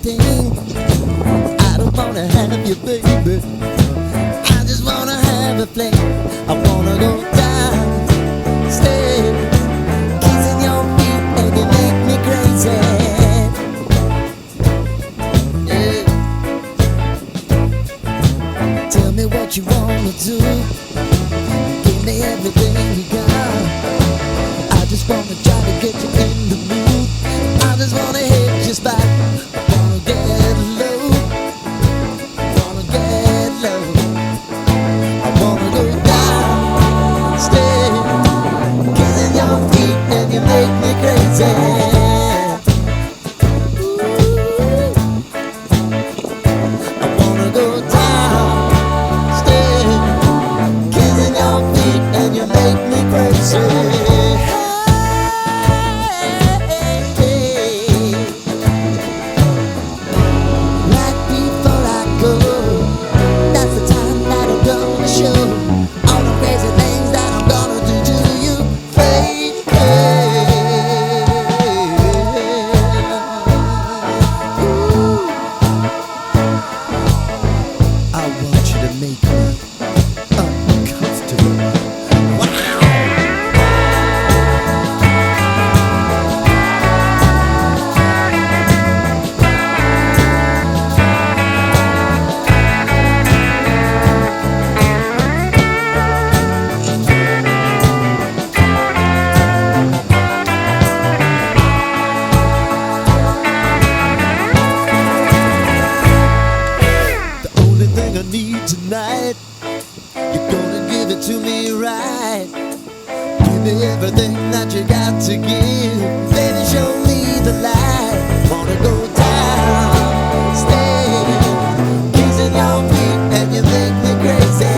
everything. I don't wanna have you, baby. I just wanna have a play. I wanna go down, stay, kissing your feet, and you make me crazy. Yeah. Tell me what you wanna do. Give me everything you got. I just wanna try to get you in the mood. I just wanna hit your spot. I wanna get low. Wanna get low. I wanna go down, stay, kissing your feet, and you make me crazy. I wanna go down, stay, kissing your feet, and you make me crazy. Tonight, you're gonna give it to me right. Give me everything that you got to give. Baby, show me the light. Wanna go down, stay, kissing your feet, and you make me crazy.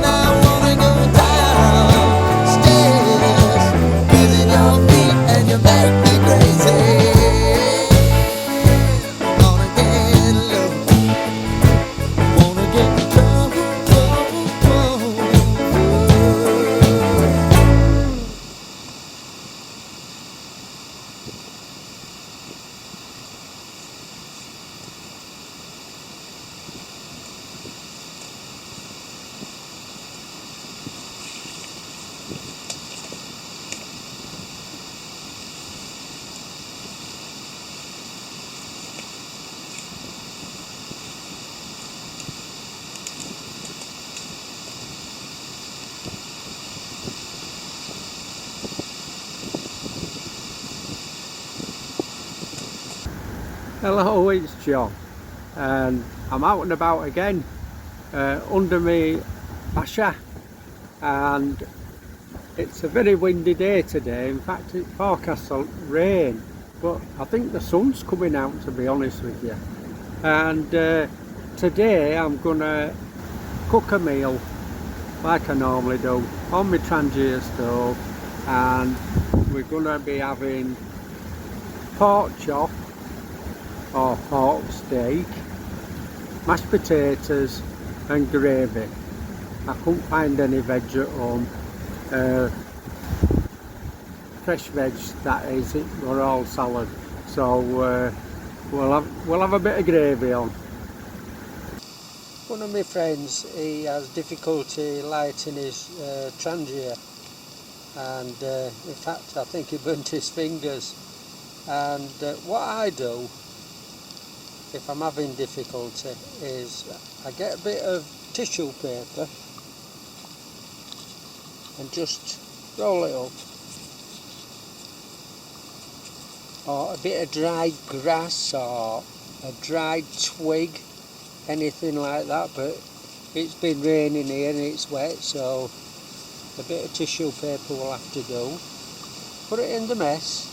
Now I wanna go downstairs, kissing your feet, and you make me crazy. Hello, it's John, and I'm out and about again under me Basha, and it's a very windy day today. In fact, it's forecast to rain, but I think the sun's coming out, to be honest with you. And today I'm gonna cook a meal like I normally do on my Trangia stove, and we're gonna be having pork chop or pork steak, mashed potatoes and gravy. I couldn't find any veg at home, fresh veg that is, it were all salad, so we'll have a bit of gravy on. One of my friends, he has difficulty lighting his Trangia, and in fact I think he burnt his fingers, and what I do if I'm having difficulty is I get a bit of tissue paper and just roll it up, or a bit of dried grass or a dried twig, anything like that, but it's been raining here and it's wet, so a bit of tissue paper will have to do. Put it in the mess,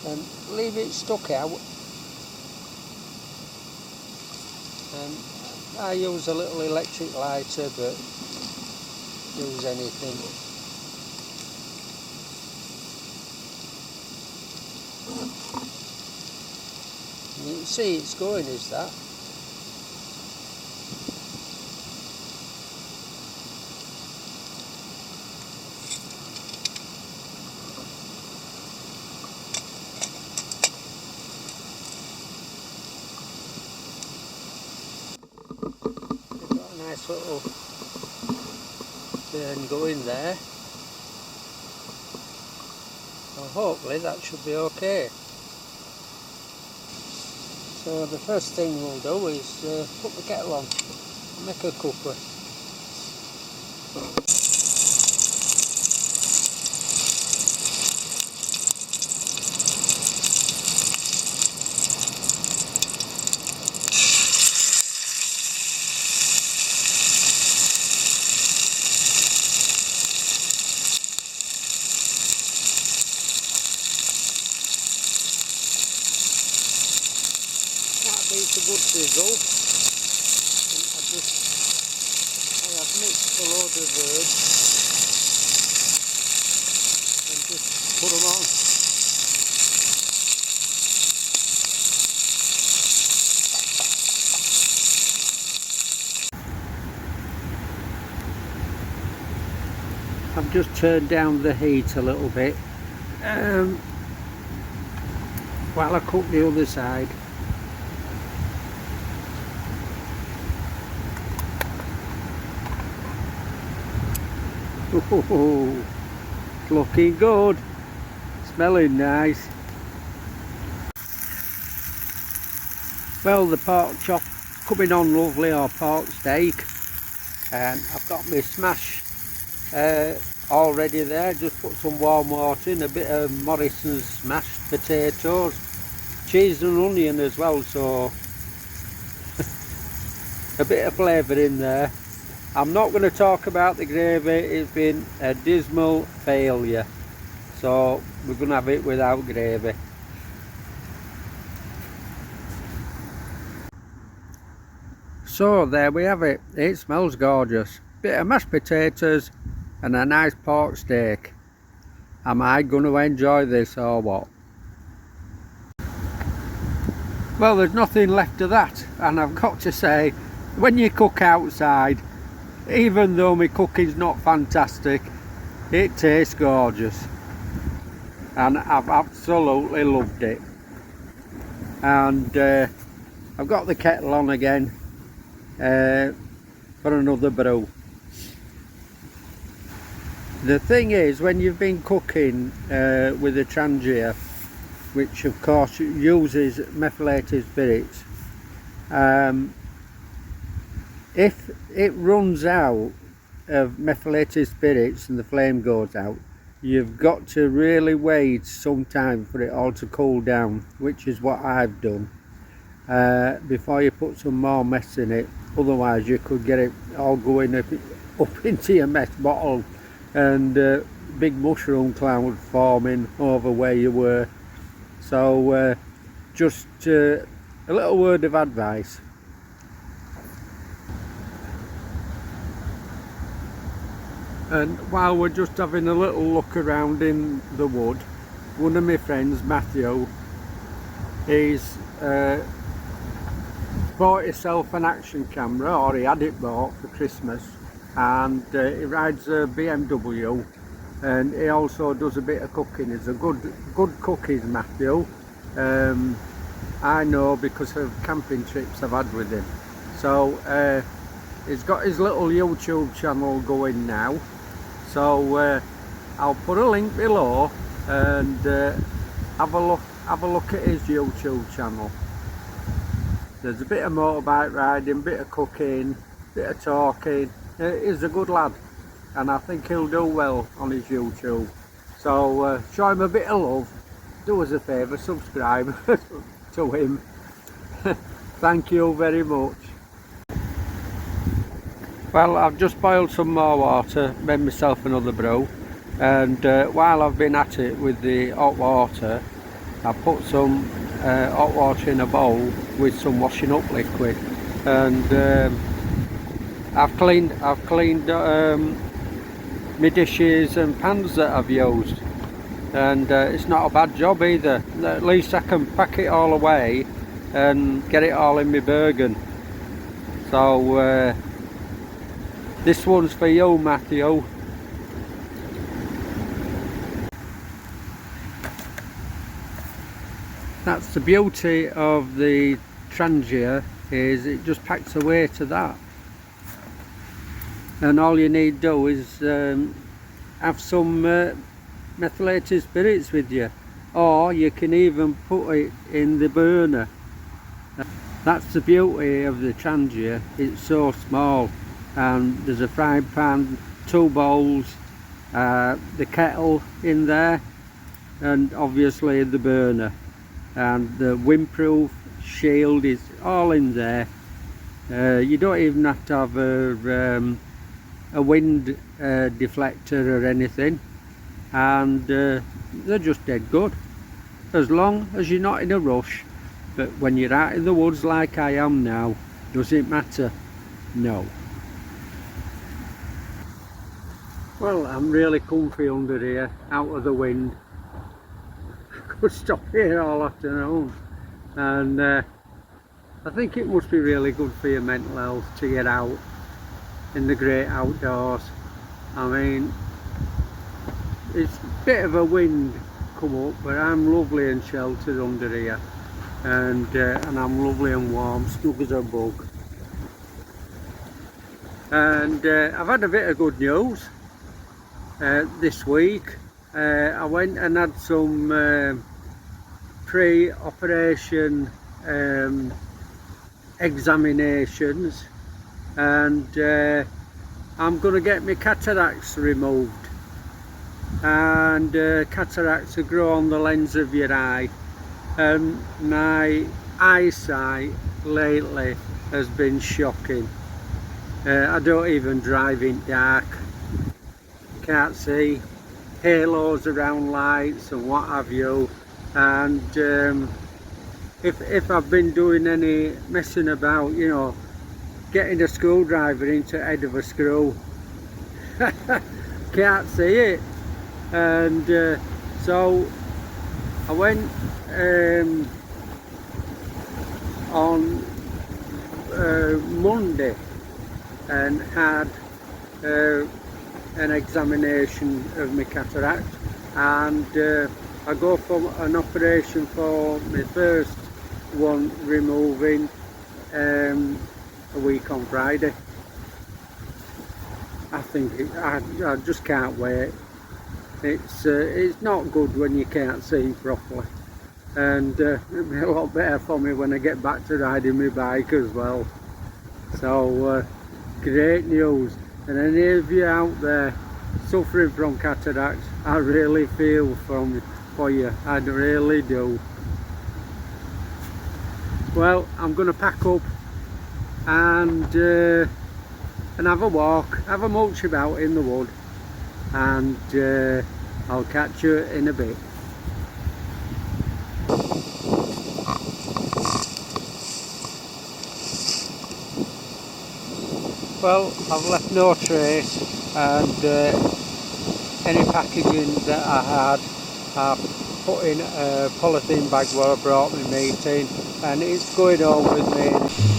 and leave it stuck out, and I use a little electric lighter, but use anything. And you can see it's going, is that? nice little turn going there. So hopefully that should be okay. So the first thing we'll do is put the kettle on, make a cuppa. It's a good sizzle. I have mixed a load of herbs and just put them on. I've just turned down the heat a little bit while I cook the other side. Oh, it's looking good, smelling nice. Well, the pork chop coming on lovely, or pork steak, and I've got my smash already there. Just put some warm water in, a bit of Morrison's smashed potatoes, cheese and onion as well, so a bit of flavour in there. I'm not going to talk about the gravy, it's been a dismal failure, so we're going to have it without gravy. So there we have it, it smells gorgeous. Bit of mashed potatoes and a nice pork steak. Am I going to enjoy this or what? Well, there's nothing left of that, and I've got to say, when you cook outside, even though my cooking's not fantastic, it tastes gorgeous, and I've absolutely loved it. And I've got the kettle on again for another brew. The thing is, when you've been cooking with a Trangia, which of course uses methylated spirits, if it runs out of methylated spirits and the flame goes out, you've got to really wait some time for it all to cool down, which is what I've done, before you put some more mess in it. Otherwise you could get it all going up into your mess bottle, and big mushroom cloud forming over where you were. So just a little word of advice. And while we're just having a little look around in the wood, one of my friends, Matthew, he's bought himself an action camera, or he had it bought for Christmas, and he rides a BMW, and he also does a bit of cooking. He's a good cook, is Matthew. I know because of camping trips I've had with him. So he's got his little YouTube channel going now. So I'll put a link below, and have a look at his YouTube channel. There's a bit of motorbike riding, bit of cooking, bit of talking. He's a good lad, and I think he'll do well on his YouTube. So show him a bit of love. Do us a favour, subscribe to him. Thank you very much. Well, I've just boiled some more water, made myself another brew, and while I've been at it with the hot water, I put some hot water in a bowl with some washing up liquid, and I've cleaned my dishes and pans that I've used, and it's not a bad job either. At least I can pack it all away and get it all in my Bergen. So this one's for you, Matthew. That's the beauty of the Trangia, is it just packs away to that. and all you need do is have some methylated spirits with you, or you can even put it in the burner. That's the beauty of the Trangia, it's so small, and there's a frying pan, 2 bowls, the kettle in there, and obviously the burner, and the windproof shield is all in there. You don't even have to have a wind deflector or anything, and they're just dead good, as long as you're not in a rush. But when you're out in the woods like I am now, does it matter? No. Well, I'm really comfy under here, out of the wind. I could stop here all afternoon, and I think it must be really good for your mental health to get out in the great outdoors. I mean, it's a bit of a wind come up, but I'm lovely and sheltered under here, and I'm lovely and warm, snug as a bug. And I've had a bit of good news this week. I went and had some pre-operation examinations, and I'm going to get my cataracts removed. And cataracts will grow on the lens of your eye, and my eyesight lately has been shocking. I don't even drive in dark, can't see, halos around lights and what have you. And if I've been doing any messing about, you know, getting a screwdriver into the head of a screw, can't see it. And so I went on Monday and had an examination of my cataract, and I go for an operation for my first one removing a week on Friday. I think I just can't wait. It's not good when you can't see properly, and it'll be a lot better for me when I get back to riding my bike as well. So great news. And any of you out there suffering from cataracts, I really feel for you, I really do. Well, I'm going to pack up and have a walk, have a mooch about in the wood, and I'll catch you in a bit. Well, I've left no trace, and any packaging that I had, I've put in a polythene bag where I brought my meat in, and it's going home with me.